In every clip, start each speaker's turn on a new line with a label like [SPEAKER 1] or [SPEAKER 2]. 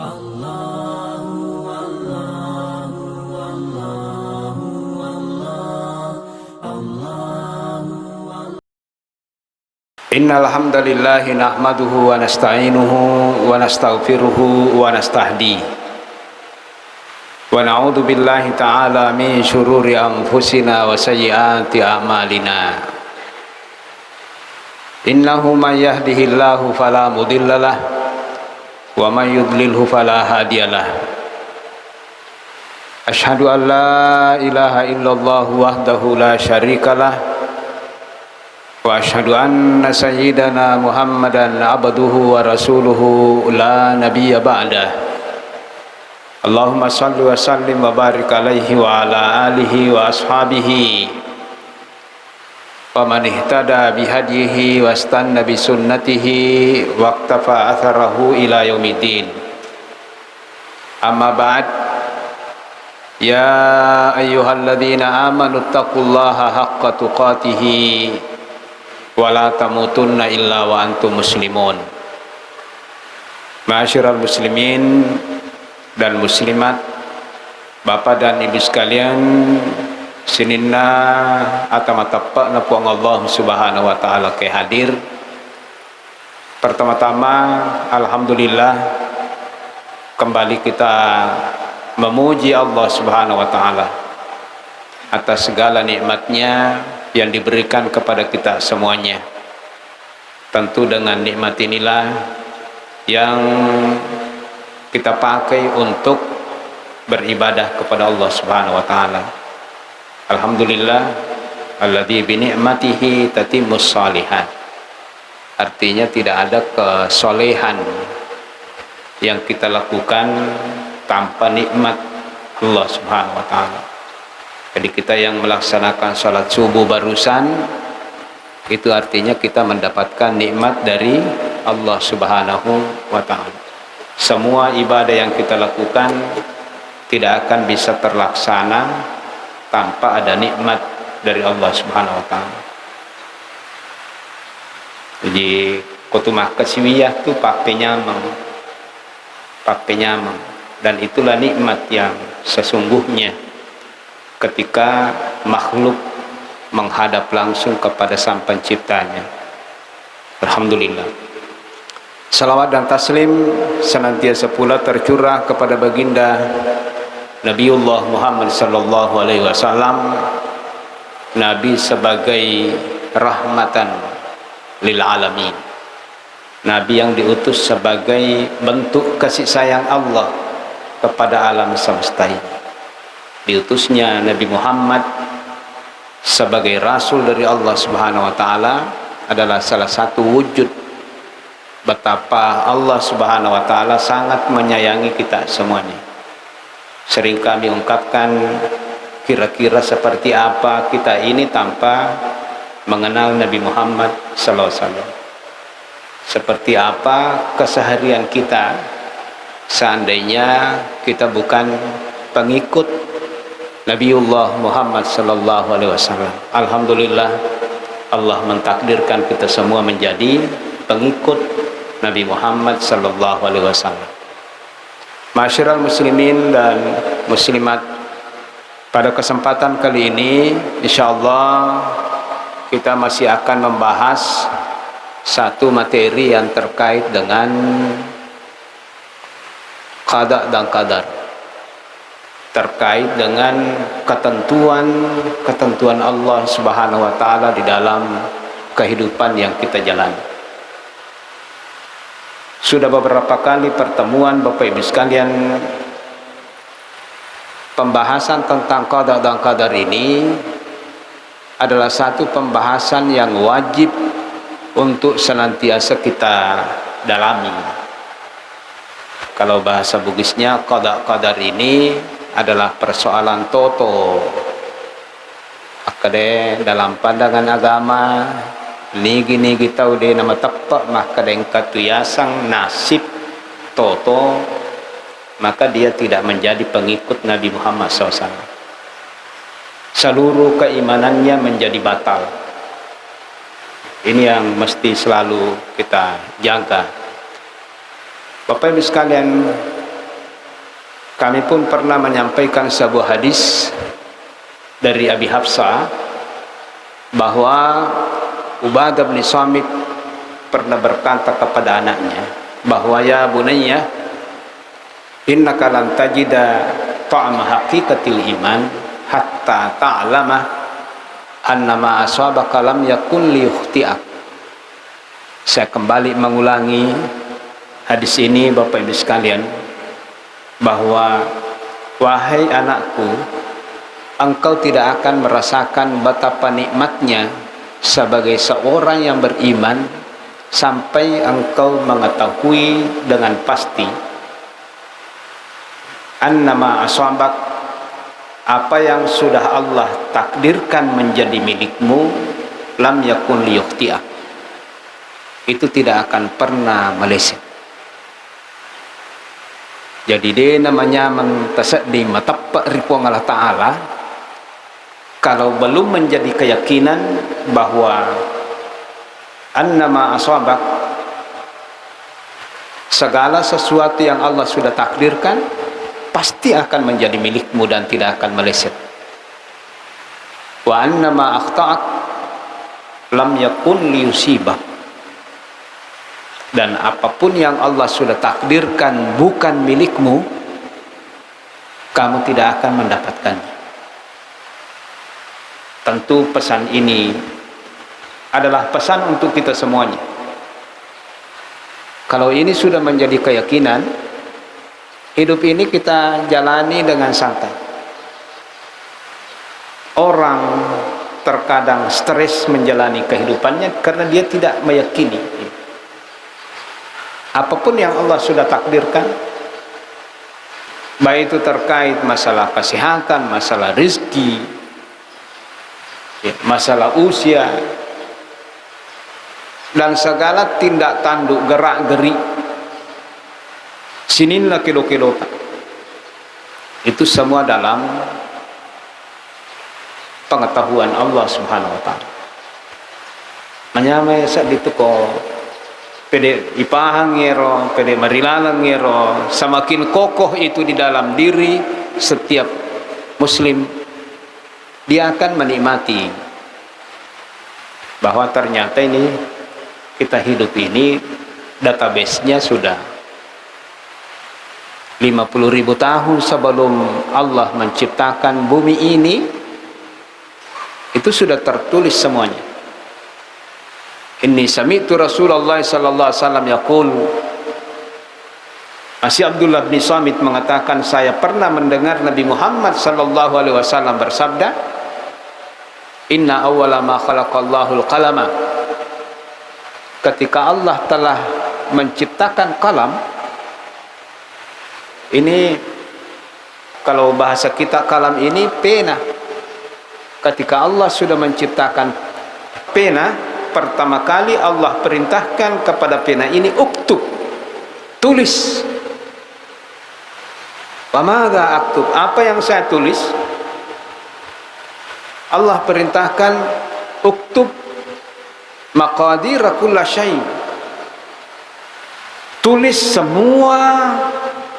[SPEAKER 1] Innal hamdalillah nahmaduhu wa nasta'inuhu wa nastaghfiruhu wa nastahdi wa na'udzu billahi ta'ala min syururi anfusina wa sayyiati a'malina. Innahu may yahdihillahu fala mudhillalah wa may yudlilhu fala hadiyalah. Asyhadu an la ilaha illallah wahdahu la syarikalah wa asyhadu anna sayyidana Muhammadan abduhu wa rasuluhu la nabiyya ba'dah. Allahumma salli wa sallim wa barik alaihi wa ala alihi wa ashabihi wa man ihtada bihadihi wa istanna bi sunnatihi wa iqtafa atharahu ila yaumiddin. Amma ba'd. Ya ayyuhalladzina amanu taqullaha haqqa tuqatih wala tamutunna illa wa antum muslimun. Ma'asyiral muslimin dan muslimat, Bapak dan Ibu sekalian, sininna atamatapak na puang Allah subhanahu wa ta'ala ke hadir. Pertama-tama alhamdulillah, kembali kita memuji Allah subhanahu wa ta'ala atas segala nikmatnya yang diberikan kepada kita semuanya. Tentu dengan nikmat inilah yang kita pakai untuk beribadah kepada Allah subhanahu wa ta'ala. Alhamdulillah alladzi bi ni'matihi tatimmus shalihat. Artinya tidak ada kesolehan yang kita lakukan tanpa nikmat Allah subhanahu wa ta'ala. Jadi kita yang melaksanakan sholat subuh barusan, itu artinya kita mendapatkan nikmat dari Allah subhanahu wa ta'ala. Semua ibadah yang kita lakukan tidak akan bisa terlaksana tanpa ada nikmat dari Allah subhanahu wa ta'ala. Jadi kutumah kesiwiyah itu pak penyamang, dan itulah nikmat yang sesungguhnya ketika makhluk menghadap langsung kepada Sang Penciptanya. Alhamdulillah. Salawat dan taslim senantiasa pula tercurah kepada baginda Nabiullah Muhammad sallallahu alaihi wasallam, Nabi sebagai rahmatan lil alamin, Nabi yang diutus sebagai bentuk kasih sayang Allah kepada alam semesta ini. Diutusnya Nabi Muhammad sebagai rasul dari Allah subhanahu wa ta'ala adalah salah satu wujud betapa Allah subhanahu wa ta'ala sangat menyayangi kita semuanya. Sering kami ungkapkan, kira-kira seperti apa kita ini tanpa mengenal Nabi Muhammad sallallahu alaihi wasallam. Seperti apa keseharian kita seandainya kita bukan pengikut Nabiullah Muhammad sallallahu alaihi wasallam. Alhamdulillah Allah mentakdirkan kita semua menjadi pengikut Nabi Muhammad sallallahu alaihi wasallam. Ma'asyiral muslimin dan muslimat, pada kesempatan kali ini insyaallah kita masih akan membahas satu materi yang terkait dengan qada dan qadar, terkait dengan ketentuan Allah subhanahu wa ta'ala di dalam kehidupan yang kita jalani. Sudah beberapa kali pertemuan Bapak Ibu sekalian, pembahasan tentang qada dan qadar ini adalah satu pembahasan yang wajib untuk senantiasa kita dalami. Kalau bahasa Bugisnya, qada qadar ini adalah persoalan toto. Akade dalam pandangan agama nigi tahu de nama tepat maka den katuyasang nasib toto, maka dia tidak menjadi pengikut Nabi Muhammad SAW. Seluruh keimanannya menjadi batal. Ini yang mesti selalu kita jaga. Bapak Ibu sekalian, kami pun pernah menyampaikan sebuah hadis dari Abi Hafsah bahwa Ubadah bin Samit pernah berkata kepada anaknya bahwa ya bunayya innaka lan tajida ta'ama haqiqatil iman hatta ta'lama anna ma asabaka lam yakun liyukhti'ak. Saya kembali mengulangi hadis ini Bapak Ibu sekalian, bahwa wahai anakku, engkau tidak akan merasakan betapa nikmatnya sebagai seorang yang beriman sampai engkau mengetahui dengan pasti annama asabak, apa yang sudah Allah takdirkan menjadi milikmu, lam yakun liyukhti'ak, itu tidak akan pernah meleset. Jadi dia namanya mentasaddi matappa ripuang Allah Ta'ala. Kalau belum menjadi keyakinan bahwa annama asabak, segala sesuatu yang Allah sudah takdirkan pasti akan menjadi milikmu dan tidak akan meleset. Wa annama akhta'ak lam yakun liyusibak, dan apapun yang Allah sudah takdirkan bukan milikmu, kamu tidak akan mendapatkannya. Tentu pesan ini adalah pesan untuk kita semuanya. Kalau ini sudah menjadi keyakinan, hidup ini kita jalani dengan santai. Orang terkadang stres menjalani kehidupannya karena dia tidak meyakini apapun yang Allah sudah takdirkan, baik itu terkait masalah kesehatan, masalah rezeki, masalah usia, dan segala tindak tanduk gerak gerik sinin laki kilo itu semua dalam pengetahuan Allah Subhanahu wa Ta'ala. Menyamai saat itu kok pede ipahang ngero, pede marilalang ngero, semakin kokoh itu di dalam diri setiap muslim, dia akan menikmati bahwa ternyata ini kita hidup ini database-nya sudah 50.000 tahun sebelum Allah menciptakan bumi ini, itu sudah tertulis semuanya. Inni sami'tu Rasulullah sallallahu alaihi wasallam yaqul, masih Abdullah bin Samit mengatakan, saya pernah mendengar Nabi Muhammad sallallahu alaihi wasallam bersabda, inna awwala ma khalaqallahu al-qalama, ketika Allah telah menciptakan kalam, ini kalau bahasa kita kalam ini pena. Ketika Allah sudah menciptakan pena, pertama kali Allah perintahkan kepada pena ini, uktub, tulis. Wa madza aktub, apa yang saya tulis? Allah perintahkan uktub maqadir kulla syai, tulis semua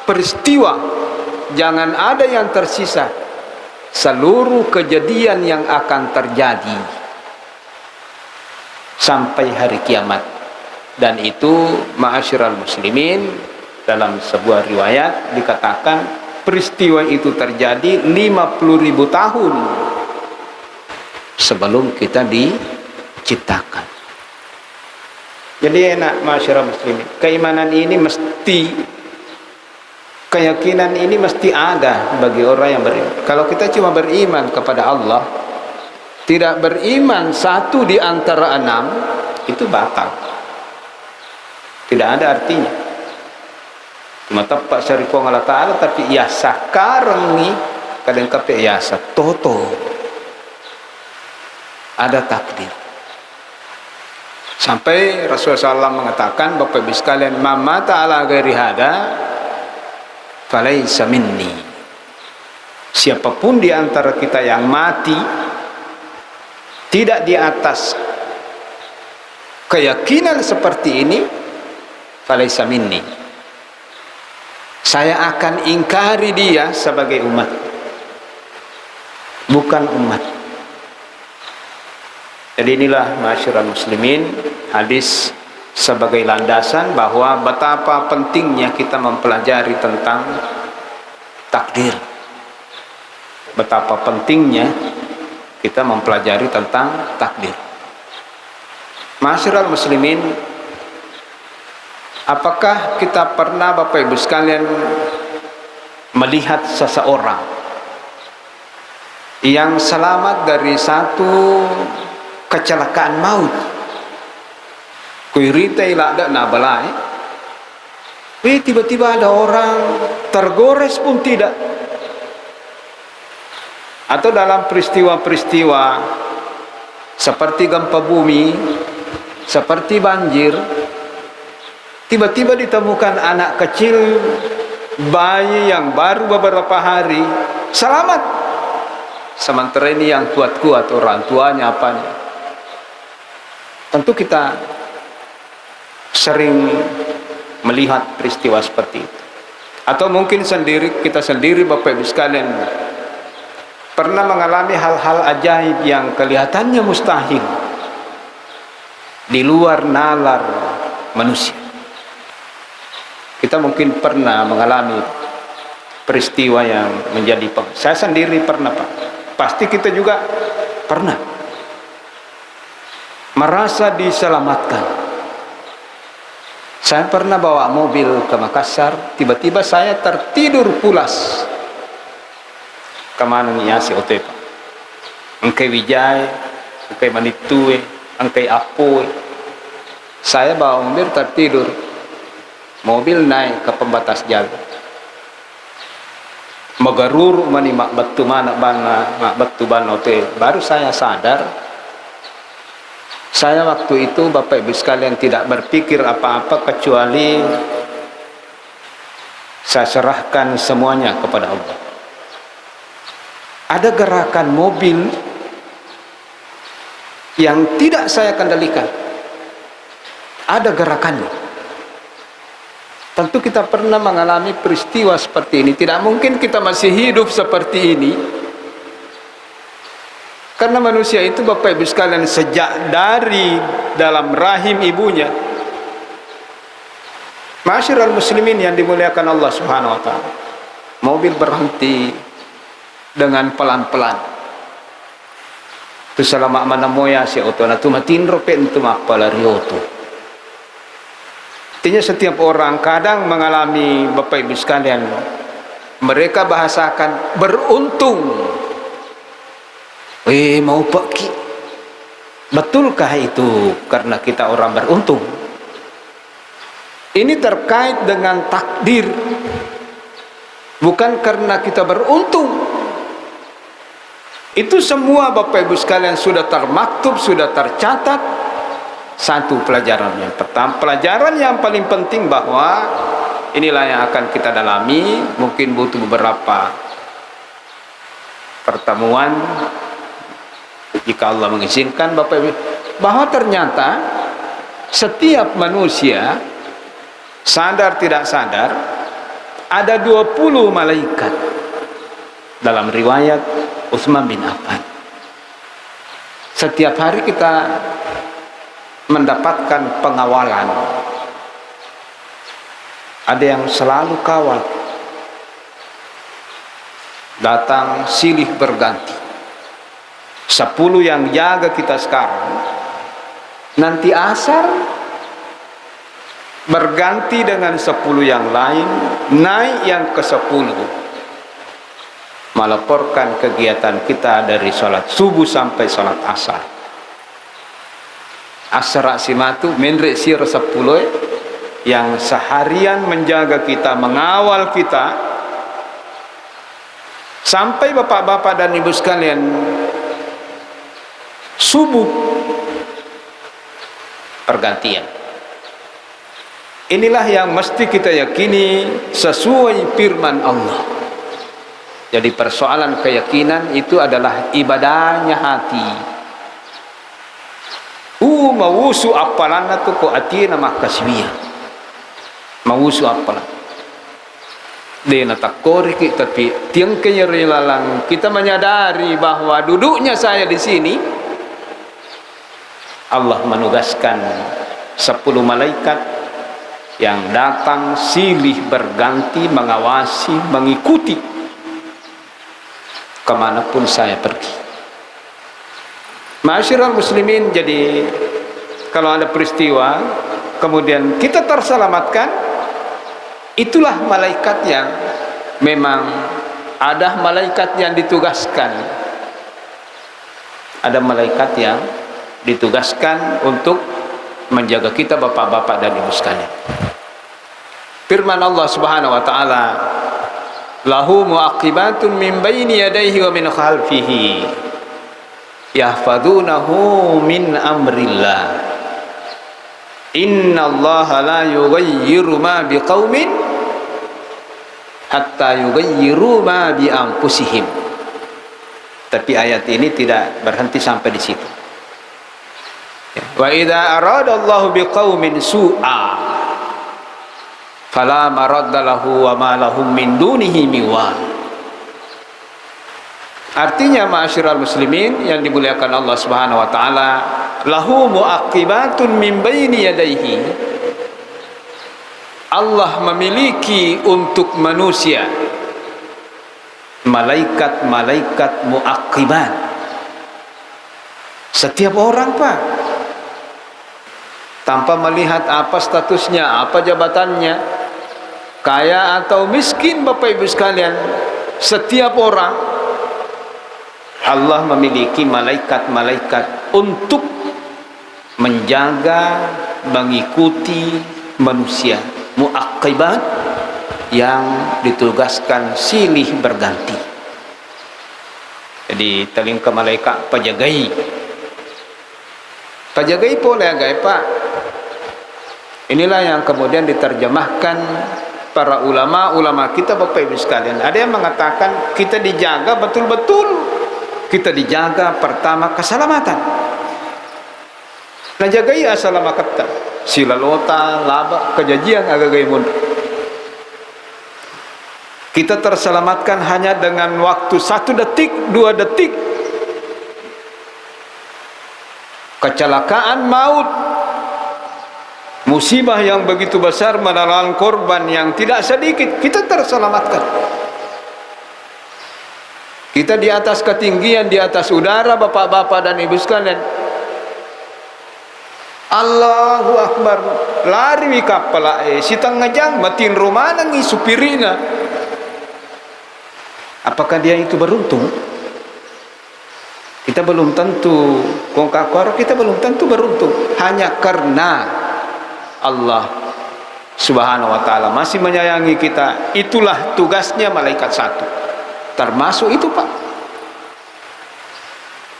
[SPEAKER 1] peristiwa, jangan ada yang tersisa, seluruh kejadian yang akan terjadi sampai hari kiamat. Dan itu ma'asyiral muslimin, dalam sebuah riwayat dikatakan peristiwa itu terjadi 50.000 tahun sebelum kita diciptakan. Jadi enak ma'asyiral muslimin, keimanan ini mesti, keyakinan ini mesti ada bagi orang yang beriman. Kalau kita cuma beriman kepada Allah, tidak beriman satu di antara 6, itu batal, tidak ada artinya. Cuma tepat syarifong Allah Ta'ala, tapi ya sekarang nih kadang kape ya toto ada takdir. Sampai Rasulullah SAW mengatakan, Bapak Ibu sekalian, mamma ta'ala ghairi hada falaysa minni, siapapun di antara kita yang mati tidak di atas keyakinan seperti ini, falaysa minni, saya akan ingkari dia sebagai umat, bukan umat. Jadi inilah masyarakat muslimin, hadis sebagai landasan bahwa betapa pentingnya kita mempelajari tentang takdir. Betapa pentingnya kita mempelajari tentang takdir. Masyarakat muslimin, apakah kita pernah Bapak Ibu sekalian melihat seseorang yang selamat dari satu kecelakaan maut? Kuiritai lada na balai, tiba-tiba ada orang tergores pun tidak. Atau dalam peristiwa-peristiwa seperti gempa bumi, seperti banjir, tiba-tiba ditemukan anak kecil, bayi yang baru beberapa hari selamat, sementara ini yang kuat-kuat orang tuanya apanya. Tentu kita sering melihat peristiwa seperti itu, atau mungkin kita sendiri Bapak Ibu sekalian pernah mengalami hal-hal ajaib yang kelihatannya mustahil di luar nalar manusia. Kita mungkin pernah mengalami peristiwa yang menjadi saya sendiri pernah, Pak. Pasti kita juga pernah merasa diselamatkan. Saya pernah bawa mobil ke Makassar, tiba-tiba saya tertidur pulas. Kemana nih si Ote, Pak? Engkai Wijaya, engkai Manitue, engkai Apoy. Saya bawa mobil tertidur. Mobil naik ke pembatas jalan. Magarur mani mak batu mana mak batu bana Ote. Baru saya sadar. Saya waktu itu Bapak Ibu sekalian tidak berpikir apa-apa kecuali saya serahkan semuanya kepada Allah. Ada gerakan mobil yang tidak saya kendalikan. Ada gerakannya. Tentu kita pernah mengalami peristiwa seperti ini. Tidak mungkin kita masih hidup seperti ini. Karena manusia itu Bapak Ibu sekalian sejak dari dalam rahim ibunya. Masyarul muslimin yang dimuliakan Allah Subhanahu wa taala. Mobil berhenti dengan pelan-pelan. Tu selama mana moya si oto na tumatinro pentu mapalari oto. Artinya setiap orang kadang mengalami Bapak Ibu sekalian, mereka bahasakan beruntung. Mau pergi. Betulkah itu karena kita orang beruntung? Ini terkait dengan takdir, bukan karena kita beruntung. Itu semua Bapak Ibu sekalian sudah termaktub, sudah tercatat. Satu pelajaran yang pertama, pelajaran yang paling penting bahwa inilah yang akan kita dalami, mungkin butuh beberapa pertemuan jika Allah mengizinkan Bapak Ibu, bahwa ternyata setiap manusia sadar tidak sadar ada 20 malaikat. Dalam riwayat Utsman bin Affan, setiap hari kita mendapatkan pengawalan. Ada yang selalu kawal, datang silih berganti. 10 yang jaga kita sekarang, nanti asar berganti dengan 10 yang lain, naik yang ke-10, melaporkan kegiatan kita dari sholat subuh sampai sholat asar. Asra simatu menrek siro 10 yang seharian menjaga kita, mengawal kita, sampai bapak-bapak dan ibu sekalian subuh pergantian. Inilah yang mesti kita yakini sesuai firman Allah. Jadi persoalan keyakinan itu adalah ibadahnya hati. Mawusu apalana tu ko atina makaswiya. Mawusu apalan. Dena takori kita tapi tiang kenyeri lalang kita menyadari bahwa duduknya saya di sini Allah menugaskan 10 malaikat yang datang silih berganti mengawasi mengikuti kemanapun saya pergi. Ma'asyiral muslimin, jadi kalau ada peristiwa kemudian kita terselamatkan, itulah malaikat yang memang ada malaikat yang ditugaskan. Ada malaikat yang ditugaskan untuk menjaga kita bapak-bapak dan ibu sekalian. Firman Allah Subhanahu wa taala, lahu muaqibatun min baini yadayhi wa min khalfihi yahfadunahu min amrillah. Innallaha la yughayyiru ma biqaumin hatta yughayyiru ma bi anfusihim. Tapi ayat ini tidak berhenti sampai di situ. Wa idza aradallahu biqaumin su'a fala maradda lahu wa ma lahum min dunihi miwal. Artinya ma'asyiral muslimin yang dimuliakan Allah Subhanahu wa taala, lahu muaqibatun min baini yadayhi. Allah memiliki untuk manusia malaikat-malaikat muaqibat. Setiap orang, Pak, tanpa melihat apa statusnya, apa jabatannya, kaya atau miskin, Bapak Ibu sekalian, setiap orang Allah memiliki malaikat-malaikat untuk menjaga, mengikuti manusia, muaqibat yang ditugaskan silih berganti. Jadi talingka malaikat pajagai. Pajagai boleh agak, Pak. Inilah yang kemudian diterjemahkan para ulama kita, Bapak Ibu sekalian. Ada yang mengatakan kita dijaga betul-betul. Kita dijaga pertama keselamatan. Nah jagai asalamakata silalota laba kejajian agagai mundur. Kita terselamatkan hanya dengan waktu 1 detik 2 detik. Kecelakaan maut, musibah yang begitu besar menelan korban yang tidak sedikit, kita terselamatkan. Kita di atas ketinggian, di atas udara, bapak-bapak dan ibu sekalian. Allahu Akbar, lari kapal sitang ngajang matin romana ngi supirina. Apakah dia itu beruntung? Kita belum tentu. Kongkakor kita belum tentu beruntung. Hanya karena Allah Subhanahu wa taala masih menyayangi kita. Itulah tugasnya malaikat satu. Termasuk itu, Pak.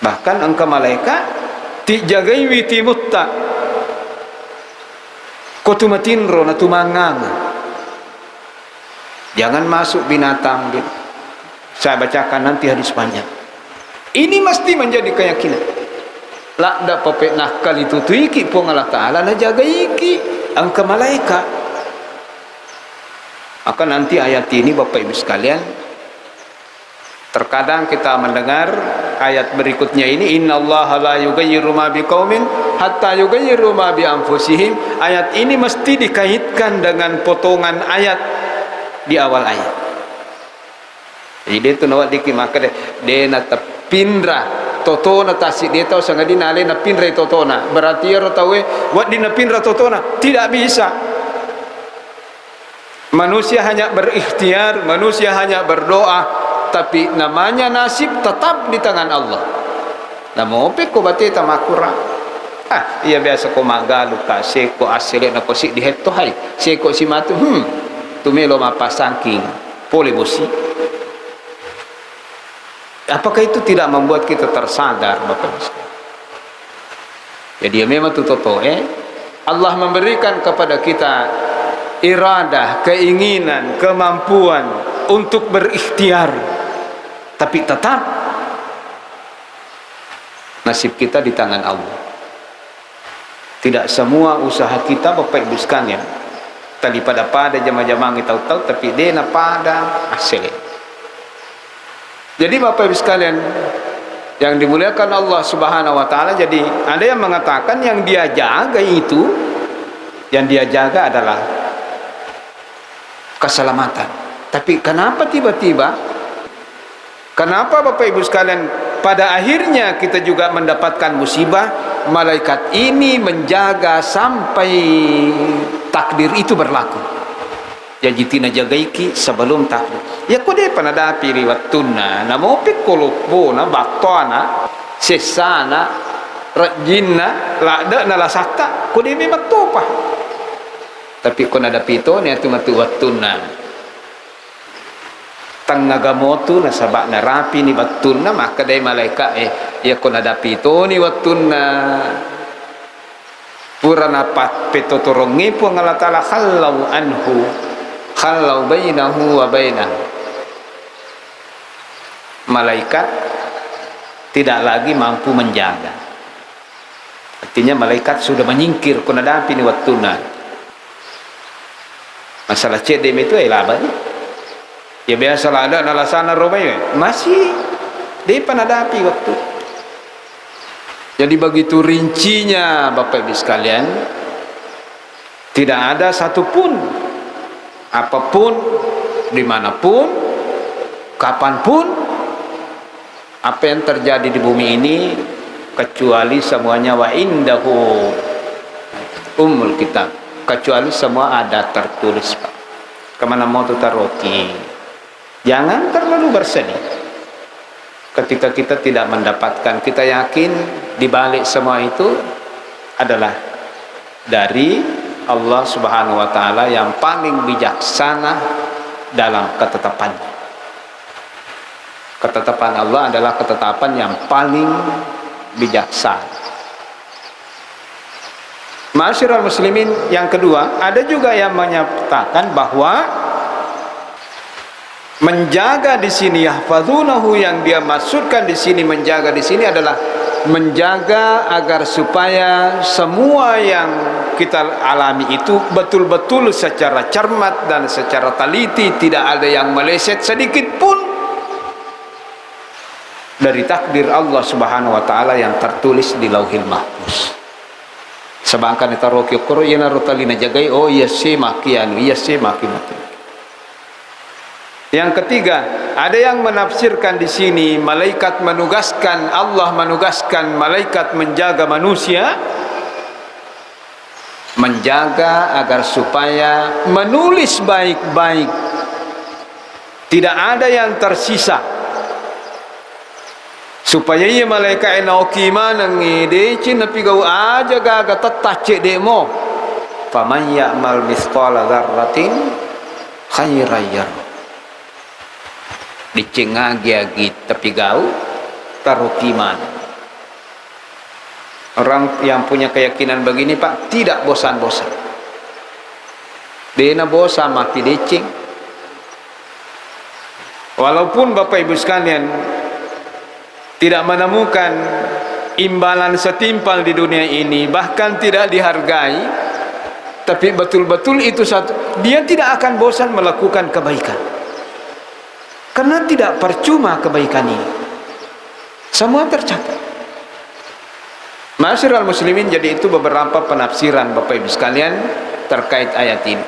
[SPEAKER 1] Bahkan engkau malaikat tijagai witi mutta kotumatinro na tumangang. Jangan masuk binatang. Saya bacakan nanti hadis panjang. Ini mesti menjadi keyakinan. La da popek nakal itu tuiki pun Allah Ta'ala na jaga iki engkau malaikat. Maka nanti ayat ini Bapak Ibu sekalian, terkadang kita mendengar ayat berikutnya ini, innallaha la yughayyiru ma biqaumin hatta yughayyiru ma bi anfusihim. Ayat ini mesti dikaitkan dengan potongan ayat di awal ayat. Jadi dia tu nawat diki maka dia na tapindra totona tasik dia tahu sangat dinale na pindra totona. Berarti ya tahu wat di na pindra totona tidak bisa. Manusia hanya berikhtiar, manusia hanya berdoa, tapi namanya nasib tetap di tangan Allah. Namo pe ko bati tamakura. Iya biasa ko magalu ka seko asile na ko si dihet to hay. Seko si matu tumelo mapasangking pole bosi. Apakah itu tidak membuat kita tersadar, Bapak Ibu? Jadi memang itu toto Allah memberikan kepada kita iradah, keinginan, kemampuan untuk berikhtiar. Tapi tetap nasib kita di tangan Allah. Tidak semua usaha kita, Bapak Ibu sekalian, tali pada jama-jama tahu-tahu tapi dia na pada hasil. Jadi Bapak Ibu sekalian yang dimuliakan Allah Subhanahu wa taala, jadi ada yang mengatakan yang dia jaga itu, yang dia jaga adalah keselamatan. Tapi kenapa tiba-tiba, kenapa Bapak Ibu sekalian pada akhirnya kita juga mendapatkan musibah? Malaikat ini menjaga sampai takdir itu berlaku. Jadi tina jagaiki sebelum takdir. Ya kode panadapi riwatuna namo pikkolo na baktona sesana rajinna lada na lasata kode me matopa. Tapi kon ada pito ni atu matu watuna. Tangagamotu na sabak na rapi ni watuna maka dai malaikat ya kon ada pito ni watuna. Purana pat pito torongi pu ngalatala khallau anhu. Khallau bainahu wa bainahu. Malaikat tidak lagi mampu menjaga. Artinya malaikat sudah menyingkir kunadapi ni wattuna. Masalah cedem itu apa? Ya biasa ada nalasana romai masih dia panadapi waktu. Jadi begitu rincinya Bapak Ibu sekalian, tidak ada satupun apapun, dimanapun, kapanpun, apa yang terjadi di bumi ini, kecuali semuanya wa indahu ummul kitab, kecuali semua ada tertulis, Pak. Kemana mau tutaroki, jangan terlalu bersedih ketika kita tidak mendapatkan. Kita yakin di balik semua itu adalah dari Allah Subhanahu wa taala yang paling bijaksana dalam ketetapannya. Ketetapan Allah adalah ketetapan yang paling bijaksana. Ma'asyiral muslimin, yang kedua, ada juga yang menyatakan bahwa menjaga di sini yahfazunahu, yang dia maksudkan di sini menjaga di sini adalah menjaga agar supaya semua yang kita alami itu betul-betul secara cermat dan secara teliti, tidak ada yang meleset sedikit pun dari takdir Allah Subhanahu wa taala yang tertulis di Lauhil Mahfuz. Sebangkan eta roki koro yana rotalina jagai oh iya se makian iya se maki. Yang ketiga, ada yang menafsirkan di sini malaikat menugaskan, Allah menugaskan malaikat menjaga manusia, menjaga agar supaya menulis baik-baik, tidak ada yang tersisa, supaya ia malaikat enoki manang ide cina pigau aja gaga tetace demo, faman ya'mal mithqala dzarratin khairan yarah. Dicengagi tapi gau tarukiman. Orang yang punya keyakinan begini Pak tidak bosan-bosan. Dena bosan mati decing. Walaupun Bapak Ibu sekalian tidak menemukan imbalan setimpal di dunia ini, bahkan tidak dihargai, tapi betul-betul itu satu, dia tidak akan bosan melakukan kebaikan. Karena tidak percuma kebaikan ini, semua tercatat. Ma'asyiral muslimin, jadi itu beberapa penafsiran Bapak Ibu sekalian terkait ayat ini.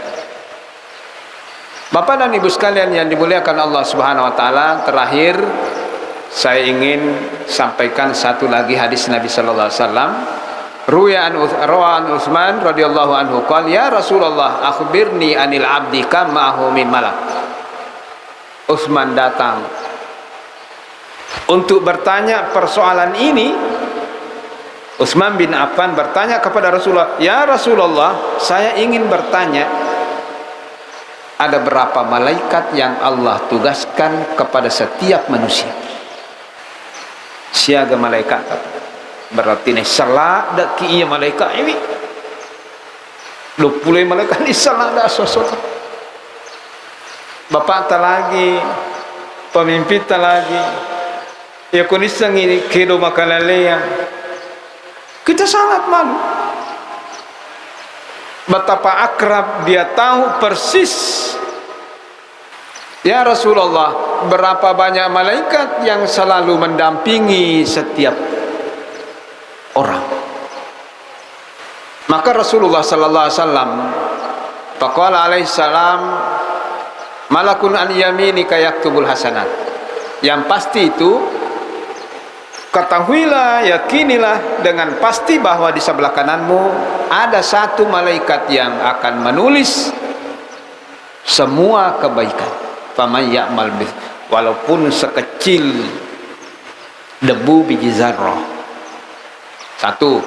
[SPEAKER 1] Bapak dan Ibu sekalian yang dimuliakan Allah Subhanahu wa taala, terakhir saya ingin sampaikan satu lagi hadis Nabi sallallahu alaihi wasallam. Ruwa'an Utsman radhiyallahu anhu qala ya Rasulullah akhbirni anil abdi kam ma'hu min malak. Utsman datang untuk bertanya persoalan ini. Utsman bin Affan bertanya kepada Rasulullah, ya Rasulullah, saya ingin bertanya, ada berapa malaikat yang Allah tugaskan kepada setiap manusia? Siaga malaikat, berarti ini salah dak ki malaikat ini 20 malaikat ini salah dak sesuatu. Bapak tak lagi, pemimpin tak lagi, ya kondisi ini kedo makalaleya. Kita sangat malu. betapa akrab, dia tahu persis. Ya Rasulullah, berapa banyak malaikat yang selalu mendampingi setiap orang. Maka Rasulullah sallallahu alaihi wasallam faqala alaihi salam, malakun an yaminika yaktubul hasanat. Yang pasti itu, ketahuilah, yakinilah dengan pasti bahwa di sebelah kananmu ada satu malaikat yang akan menulis semua kebaikan. Faman ya'mal bih, walaupun sekecil debu biji zarrah. Satu,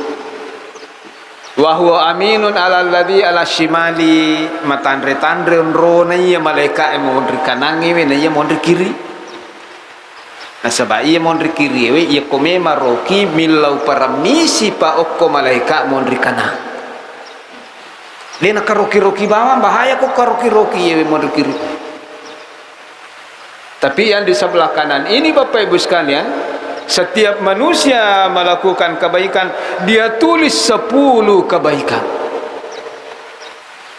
[SPEAKER 1] wa huwa aminun ala alladhi ala shimali, matandre-tandre onro na iya malaikat yang mondri kanangi we na iya mondri kiri. Nah sebab iya mondri kiri we iya kome maroki milau paramisi pa okko malaikat mondri kanang. Dia nak karoki-roki bawah bahaya kok karoki-roki iya we mondri kiri. Tapi yang di sebelah kanan ini Bapak Ibu sekalian, setiap manusia melakukan kebaikan, dia tulis 10 kebaikan.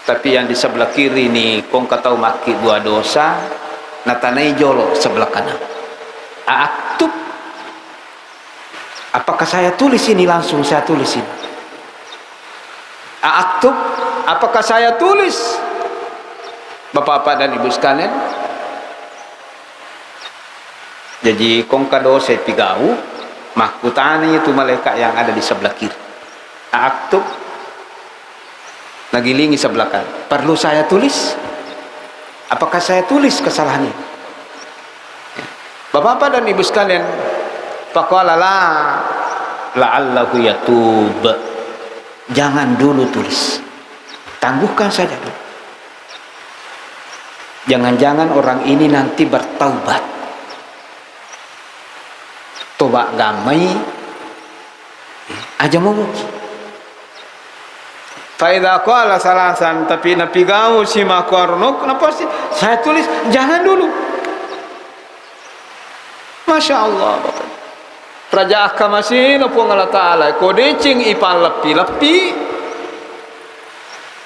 [SPEAKER 1] Tapi yang di sebelah kiri ini, kong katau maki 2 dosa, natanai jolo sebelah kanan. Aktub, apakah saya tulis ini langsung saya tulis ini? Aktub, apakah saya tulis? Bapak-bapak dan Ibu sekalian, jadi kongkado saya pigau makutani itu malaikat yang ada di sebelah kiri. Aktub nagilingi sebelah kanan. Perlu saya tulis? Apakah saya tulis kesalahan ini? Bapak-bapak dan Ibu sekalian, faqala la la'allahu yatub. Jangan dulu tulis. Tangguhkan saja dulu. Jangan-jangan orang ini nanti bertaubat. Toba gamai aja mau faida qala salasan, tapi napi gau si makorno kenapa sih saya tulis jangan dulu. Masya Allah Bapak Raja Akamasin apa Allah Ta'ala kodecing ipal lepi-lepi,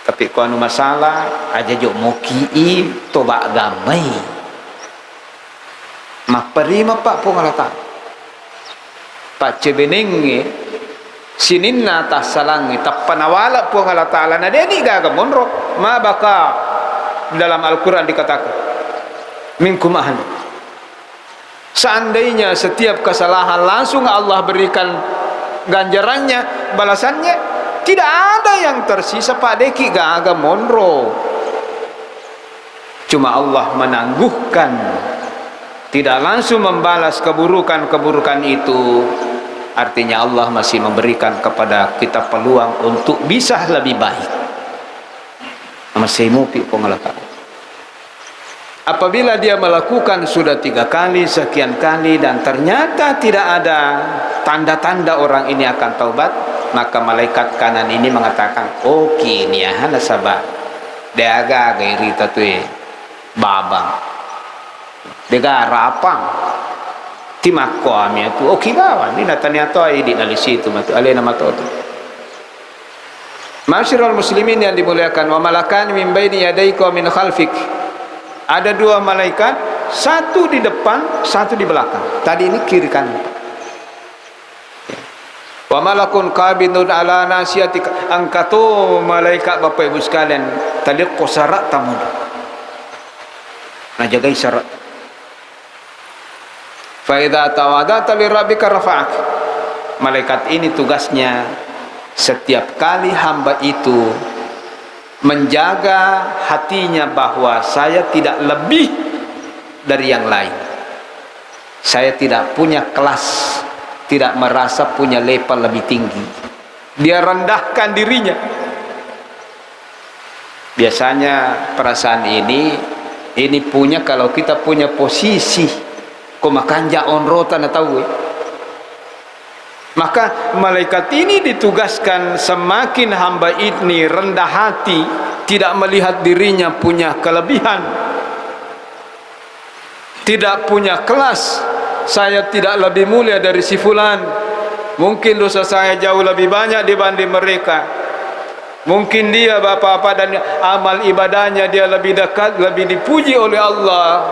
[SPEAKER 1] tapi kalau masalah aja jok moki toba gamai mak perima Pak pun Allah Ta'ala Pak cebenengi sininna tasalangi tapanawala po Allah Ta'ala na deni gagamonro ma baka dalam Al-Quran dikatakan minkum ahad. Seandainya setiap kesalahan langsung Allah berikan ganjarannya, balasannya, tidak ada yang tersisa Pak deki gagamonro. Cuma Allah menangguhkan, tidak langsung membalas keburukan-keburukan itu. Artinya Allah masih memberikan kepada kita peluang untuk bisa lebih baik. Masih mupi pengelakar. Apabila dia melakukan sudah 3 kali, sekian kali, dan ternyata tidak ada tanda-tanda orang ini akan taubat, maka malaikat kanan ini mengatakan, oh kini ya hana sabah. Dia agak iri tatui babang. Dia rapang. Timak kami itu oke kawan ini natanya to di dari situ matu alena matu tu. Masyarul muslimin yang dimuliakan, wa malakan min baini yadayka min khalfik. Ada 2 malaikat, satu di depan, satu di belakang. Tadi ini kiri kanan. Wa malakun qabidun ala nasiyatika, angkato malaikat Bapak Ibu sekalian tadi qasara tamun. Nah jaga isyarat. Faida tawadata li rabbika rafa'ak. Malaikat ini tugasnya setiap kali hamba itu menjaga hatinya bahwa saya tidak lebih dari yang lain. Saya tidak punya kelas, tidak merasa punya level lebih tinggi. Dia rendahkan dirinya. Biasanya perasaan ini punya kalau kita punya posisi komakanja onrota na tahu. Maka malaikat ini ditugaskan semakin hamba ini rendah hati, tidak melihat dirinya punya kelebihan, tidak punya kelas. Saya tidak lebih mulia dari si fulan, mungkin dosa saya jauh lebih banyak dibanding mereka. Mungkin dia apa-apa dan amal ibadahnya dia lebih dekat, lebih dipuji oleh Allah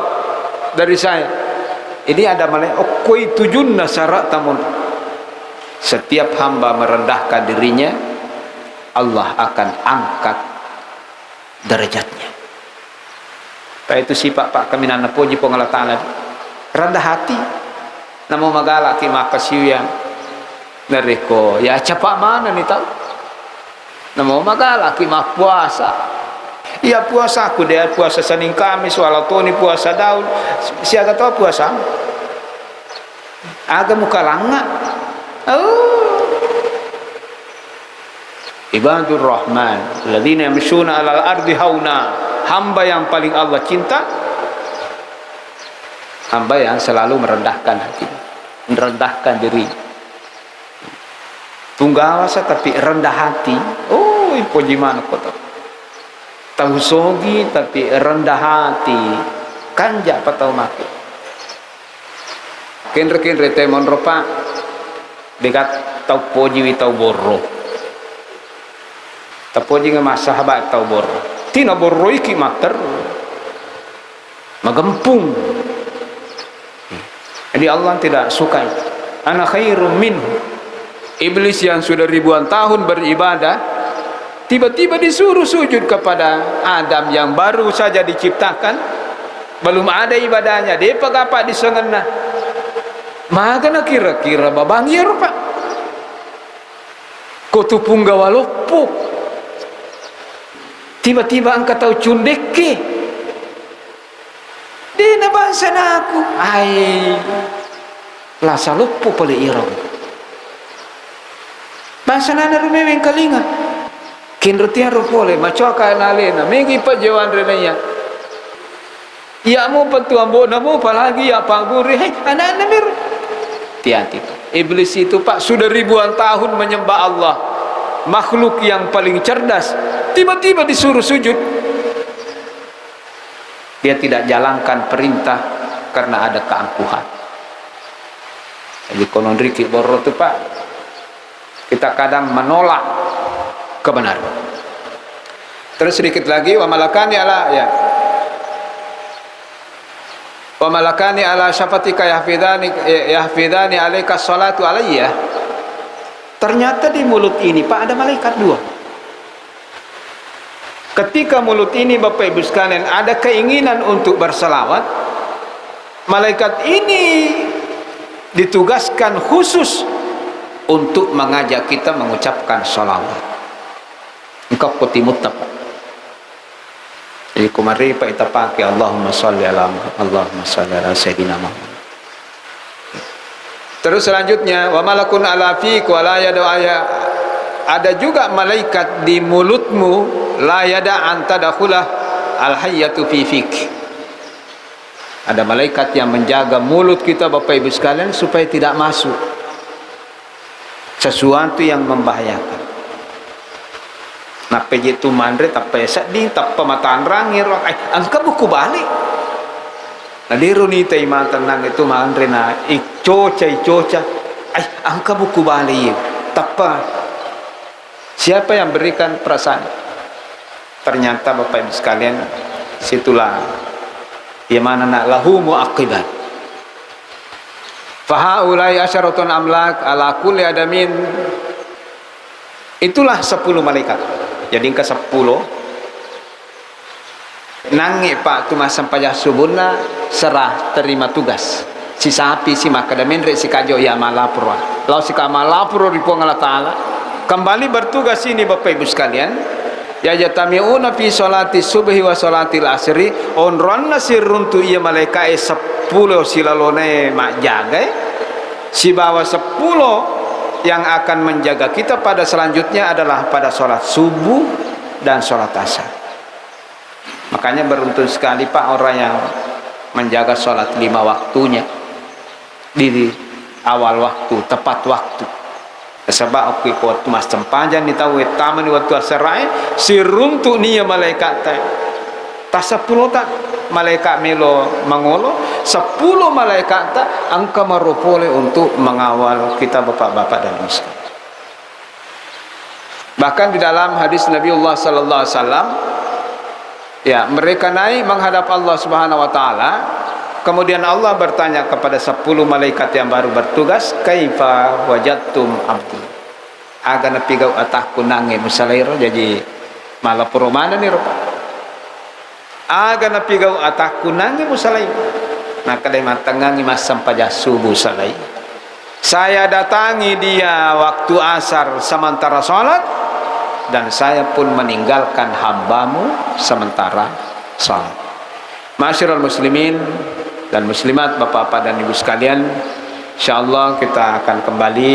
[SPEAKER 1] dari saya. Ini ada malaikat koi tujunna syarat tamun. Setiap hamba merendahkan dirinya, Allah akan angkat derajatnya. Pak itu sifat Pak kami nana puji pengalat Ta'ala. Rendah hati. Namo magala ki makasiu yang nareko. Ya cepat mana nih tahu? Namo magala ki mak puasa. Iya puasa aku dia puasa Senin Kamis walatoni puasa daun. Siapa tahu puasa? Aga muka langga. Oh. Ibadur Rahman alladzina yamshuna 'alal ardi hauna. Hamba yang paling Allah cinta, hamba yang selalu merendahkan hati, merendahkan diri. Tunggawasa tapi rendah hati. Oh, puji mana kota. Tahu sogi tapi rendah hati. Kanja patau maki. Kenre temon ropa dekat tau puji wi tau borro. Tau puji ngama sahabat tau borro. Tina borro iki mater magempung. Jadi Allah tidak suka. Ana khairum minhu. Iblis yang sudah ribuan tahun beribadah tiba-tiba disuruh sujud kepada Adam yang baru saja diciptakan, belum ada ibadahnya, dia pagapa disengena. Maka na kira-kira babangir Pak. Kutupung gawalopuk. Tiba-tiba angkat tahu cundeke. Dia na bangsa na aku. Ay, lasa lupu pala irang. Bangsa na narumeweng kalinga. Kinrutihan rupole, macoka na alena. Mengi pa jawan renaya. Ya mo pantuambo na mo palagi ya pangguri. Hey, anak-anak mir. Hati-hati. Iblis itu Pak sudah ribuan tahun menyembah Allah. Makhluk yang paling cerdas tiba-tiba disuruh sujud. Dia tidak jalankan perintah karena ada keangkuhan. Jadi konon riki borro itu Pak, kita kadang menolak kebenaran. Terus sedikit lagi, wa malakani ala ya. Wa malakani ala syafatika yahfidani alaika salatu alayya. Ternyata di mulut ini Pak ada malaikat dua. Ketika mulut ini Bapak Ibu sekalian ada keinginan untuk berselawat, malaikat ini ditugaskan khusus untuk mengajak kita mengucapkan salawat. Engkau putih mutab. Jadi kumari Pak kita pakai Allahumma salli ala Allahumma salli ala Sayyidina Muhammad. Terus selanjutnya wa malakun ala fik wa la yada. Ada juga malaikat di mulutmu, la yada antadakhulah al hayyatu fi fik. Ada malaikat yang menjaga mulut kita Bapak Ibu sekalian supaya tidak masuk sesuatu yang membahayakan. Nah pejitu mandre tak pesak di tak pemataan rangir angka buku balik. Nah diruni tema tenang itu mandre na icoca angka buku balik tapa. Siapa yang berikan perasaan? Ternyata Bapak Ibu sekalian situlah yang mana nak lahu muaqibat. Fahaulai asyaratun amlak ala kulli adamin. Itulah 10 malaikat. Jadi ke 10 nangi Pak tu masam payah subuna serah terima tugas. Si sapi si makadamin re si kajo ya malapuro. Lau si kamalapuro di Allah Taala. Kembali bertugas ini Bapak Ibu sekalian. Ya jatamiuna fi sholati subhi wa sholatil asri onronna sirruntu iya malaikai 10 silalone mak jaga. Si bawa 10 yang akan menjaga kita pada selanjutnya adalah pada sholat subuh dan sholat asar. Makanya beruntung sekali Pak orang yang menjaga sholat 5 waktunya di awal waktu, tepat waktu. Sebab aku waktu mas sempajan di tahu taman waktu asarai siruntuk niya malaikat tak 10 tak malaikat melo mangolo 10 malaikat tak angka marupole untuk mengawal kita bapak-bapak dan ibu. Bahkan di dalam hadis Nabiullah sallallahu alaihi wasallam, ya, mereka naik menghadap Allah Subhanahu wa taala, kemudian Allah bertanya kepada 10 malaikat yang baru bertugas, kaifa wajadtum abdi, agana pigau atahku nange musalairo, jadi malah perumana nih rupa agana pigau atahku nange musalairo, nah kalimat tengangi mas sampaja subuh salai, saya datangi dia waktu asar sementara sholat, dan saya pun meninggalkan hambamu sementara salat. Ma'asyiral muslimin dan muslimat, bapak-bapak dan ibu sekalian, insyaallah kita akan kembali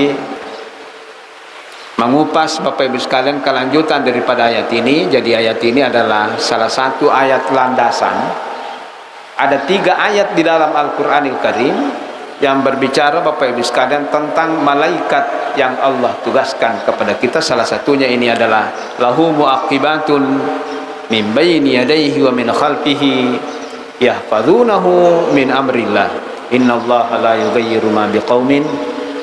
[SPEAKER 1] mengupas bapak ibu sekalian kelanjutan daripada ayat ini. Jadi ayat ini adalah salah satu ayat landasan. Ada 3 ayat di dalam Al-Qur'anil Karim yang berbicara bapak ibu sekalian tentang malaikat yang Allah tugaskan kepada kita. Salah satunya ini adalah lahu muaqibatun min baini yadayhi wa min khalfihi yahfazunahu min amrillah innallaha la yughayyiru ma biqaumin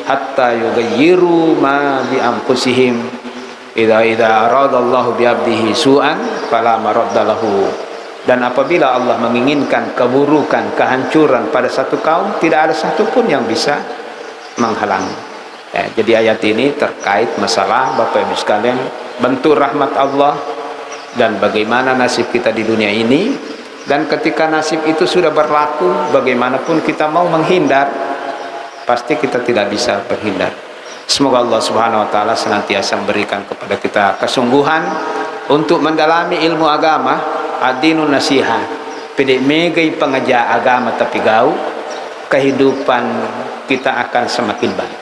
[SPEAKER 1] hatta yughayyiru ma bi anfusihim idza aradallahu bi 'abdihi su'an fala maradda lahu. Dan apabila Allah menginginkan keburukan, kehancuran pada satu kaum, tidak ada satupun yang bisa menghalangi. Ya, jadi ayat ini terkait masalah bapak ibu sekalian bentuk rahmat Allah dan bagaimana nasib kita di dunia ini. Dan ketika nasib itu sudah berlaku, bagaimanapun kita mau menghindar, pasti kita tidak bisa berhindar. Semoga Allah Subhanahu wa taala senantiasa memberikan kepada kita kesungguhan untuk mendalami ilmu agama. Adinun nasiha, pede megai pengajar agama tapi gau, kehidupan kita akan semakin baik.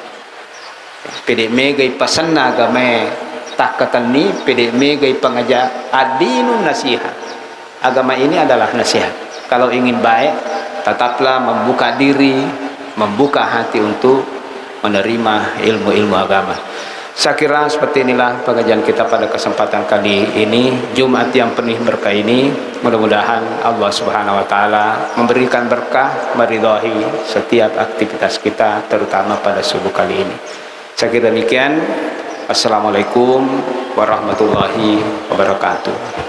[SPEAKER 1] Pede megai pesan agama tak ketani, pede megai pengajar adinun nasiha. Agama ini adalah nasihat. Kalau ingin baik, tetaplah membuka diri, membuka hati untuk menerima ilmu-ilmu agama. Saya kira seperti inilah pengajian kita pada kesempatan kali ini, Jumat yang penuh berkah ini. Mudah-mudahan Allah Subhanahu wa taala memberikan berkah, meridhai setiap aktivitas kita, terutama pada subuh kali ini. Saya kira demikian. Assalamualaikum warahmatullahi wabarakatuh.